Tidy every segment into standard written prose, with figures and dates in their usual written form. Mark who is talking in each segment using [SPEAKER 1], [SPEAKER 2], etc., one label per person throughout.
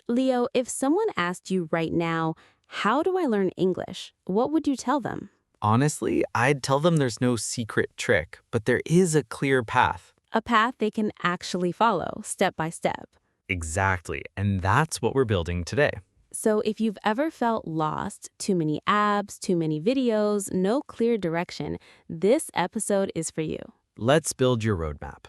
[SPEAKER 1] Leo, if someone asked you right now, how do I learn English? What would you tell them?
[SPEAKER 2] Honestly, I'd tell them there's no secret trick, but there is a clear path.
[SPEAKER 1] A path they can actually follow, step by step.
[SPEAKER 2] Exactly, and that's what we're building today.
[SPEAKER 1] So if you've ever felt lost, too many apps, too many videos, no clear direction, this episode is for you.
[SPEAKER 2] Let's build your roadmap.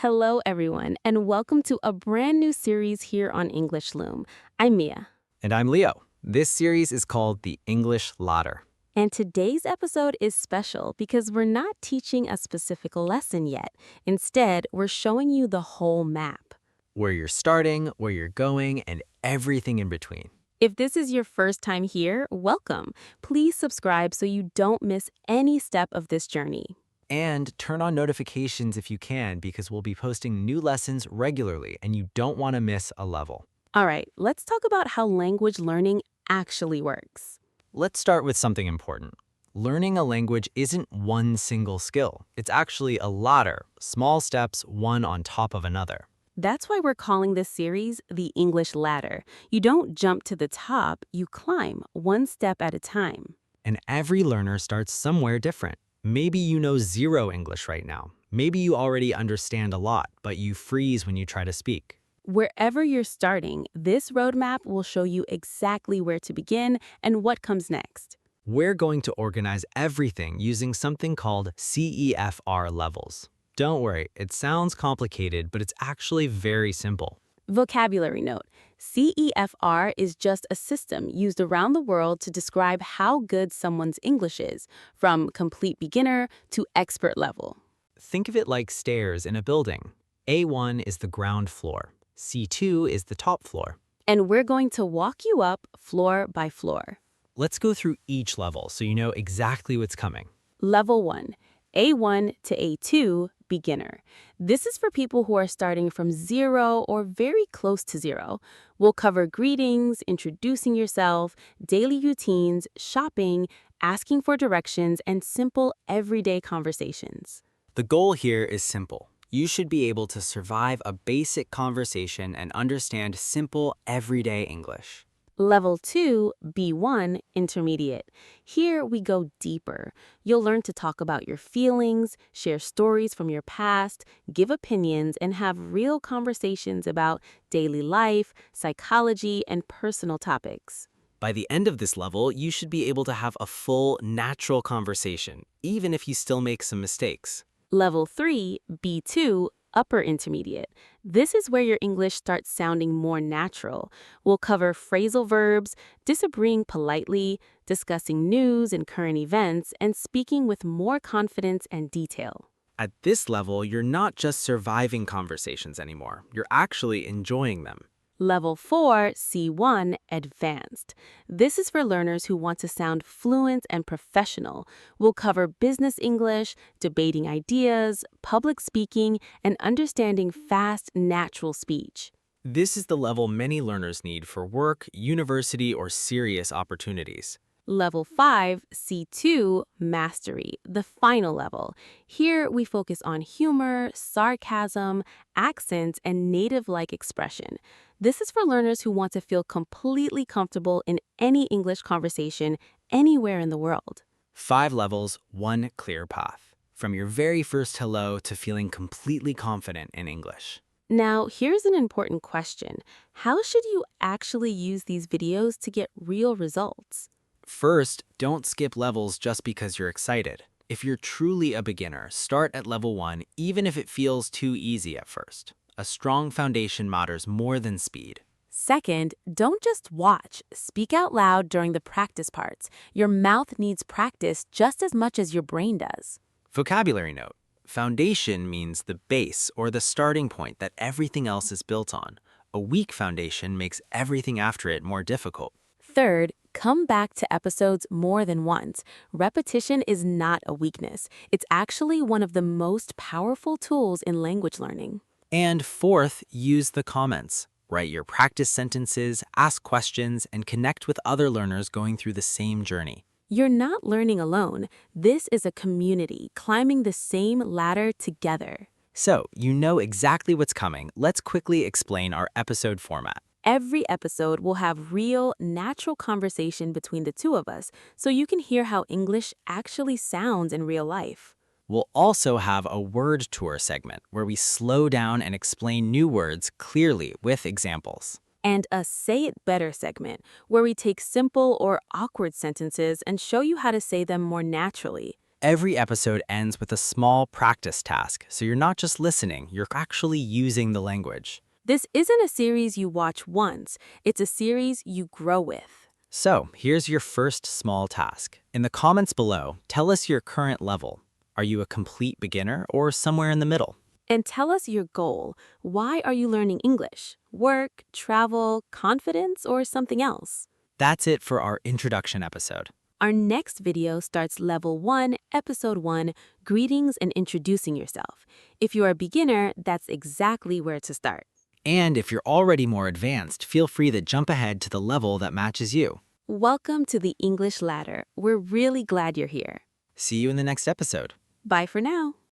[SPEAKER 1] Hello, everyone, and welcome to a brand new series here on English Loom. I'm Mia.
[SPEAKER 2] And I'm Leo. This series is called the English Ladder.
[SPEAKER 1] And today's episode is special because we're not teaching a specific lesson yet. Instead, we're showing you the whole map.
[SPEAKER 2] Where you're starting, where you're going, and everything in between.
[SPEAKER 1] If this is your first time here, welcome. Please subscribe so you don't miss any step of this journey.
[SPEAKER 2] And turn on notifications if you can, because we'll be posting new lessons regularly and you don't want to miss a level.
[SPEAKER 1] All right, let's talk about how language learning actually works.
[SPEAKER 2] Let's start with something important. Learning a language isn't one single skill. It's actually a ladder, small steps, one on top of another.
[SPEAKER 1] That's why we're calling this series the English Ladder. You don't jump to the top, you climb one step at a time.
[SPEAKER 2] And every learner starts somewhere different. Maybe you know zero English right now. Maybe you already understand a lot, but you freeze when you try to speak.
[SPEAKER 1] Wherever you're starting, this roadmap will show you exactly where to begin and what comes next.
[SPEAKER 2] We're going to organize everything using something called CEFR levels. Don't worry, it sounds complicated, but it's actually very simple.
[SPEAKER 1] Vocabulary note: CEFR is just a system used around the world to describe how good someone's English is, from complete beginner to expert level.
[SPEAKER 2] Think of it like stairs in a building. A1 is the ground floor. C2 is the top floor.
[SPEAKER 1] And we're going to walk you up floor by floor.
[SPEAKER 2] Let's go through each level so you know exactly what's coming.
[SPEAKER 1] Level 1, A1 to A2, beginner. This is for people who are starting from zero or very close to zero. We'll cover greetings, introducing yourself, daily routines, shopping, asking for directions, and simple everyday conversations.
[SPEAKER 2] The goal here is simple. You should be able to survive a basic conversation and understand simple, everyday English.
[SPEAKER 1] Level 2, B1, intermediate. Here we go deeper. You'll learn to talk about your feelings, share stories from your past, give opinions, and have real conversations about daily life, psychology, and personal topics.
[SPEAKER 2] By the end of this level, you should be able to have a full, natural conversation, even if you still make some mistakes.
[SPEAKER 1] Level 3, B2, upper intermediate. This is where your English starts sounding more natural. We'll cover phrasal verbs, disagreeing politely, discussing news and current events, and speaking with more confidence and detail.
[SPEAKER 2] At this level, you're not just surviving conversations anymore. You're actually enjoying them.
[SPEAKER 1] Level 4, C1, advanced. This is for learners who want to sound fluent and professional. We'll cover business English, debating ideas, public speaking, and understanding fast, natural speech.
[SPEAKER 2] This is the level many learners need for work, university, or serious opportunities.
[SPEAKER 1] Level 5, C2, mastery, the final level. Here we focus on humor, sarcasm, accents, and native-like expression. This is for learners who want to feel completely comfortable in any English conversation anywhere in the world.
[SPEAKER 2] 5 levels, 1 clear path. From your very first hello to feeling completely confident in English.
[SPEAKER 1] Now, here's an important question. How should you actually use these videos to get real results?
[SPEAKER 2] First, don't skip levels just because you're excited. If you're truly a beginner, start at level 1 even if it feels too easy at first. A strong foundation matters more than speed.
[SPEAKER 1] Second, don't just watch. Speak out loud during the practice parts. Your mouth needs practice just as much as your brain does.
[SPEAKER 2] Vocabulary note. Foundation means the base or the starting point that everything else is built on. A weak foundation makes everything after it more difficult.
[SPEAKER 1] Third, come back to episodes more than once. Repetition is not a weakness. It's actually one of the most powerful tools in language learning.
[SPEAKER 2] And fourth, use the comments. Write your practice sentences, ask questions, and connect with other learners going through the same journey.
[SPEAKER 1] You're not learning alone. This is a community climbing the same ladder together.
[SPEAKER 2] So, you know exactly what's coming. Let's quickly explain our episode format.
[SPEAKER 1] Every episode will have real, natural conversation between the two of us, so you can hear how English actually sounds in real life.
[SPEAKER 2] We'll also have a word tour segment where we slow down and explain new words clearly with examples.
[SPEAKER 1] And a Say It Better segment, where we take simple or awkward sentences and show you how to say them more naturally.
[SPEAKER 2] Every episode ends with a small practice task, so you're not just listening, you're actually using the language.
[SPEAKER 1] This isn't a series you watch once, it's a series you grow with.
[SPEAKER 2] So, here's your first small task. In the comments below, tell us your current level. Are you a complete beginner or somewhere in the middle?
[SPEAKER 1] And tell us your goal. Why are you learning English? Work, travel, confidence, or something else?
[SPEAKER 2] That's it for our introduction episode.
[SPEAKER 1] Our next video starts Level 1, Episode 1, Greetings and Introducing Yourself. If you're a beginner, that's exactly where to start.
[SPEAKER 2] And if you're already more advanced, feel free to jump ahead to the level that matches you.
[SPEAKER 1] Welcome to the English Ladder. We're really glad you're here.
[SPEAKER 2] See you in the next episode.
[SPEAKER 1] Bye for now.